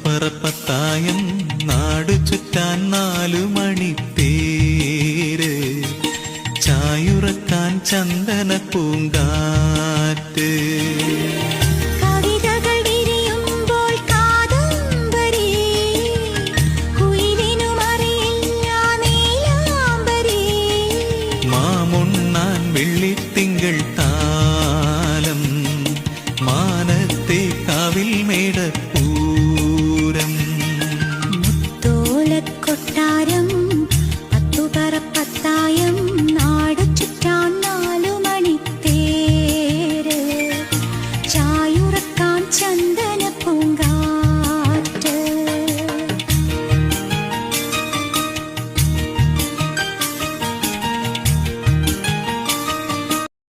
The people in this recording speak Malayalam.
പറപ്പത്തായം നാടു ചുറ്റാൻ 4 മണിത്തേര് ചായുറക്കാൻ ചന്ദന പൂങ്കാറ്റ് മാമുണ്ണാൻ വെള്ളിത്തിങ്കൾ താ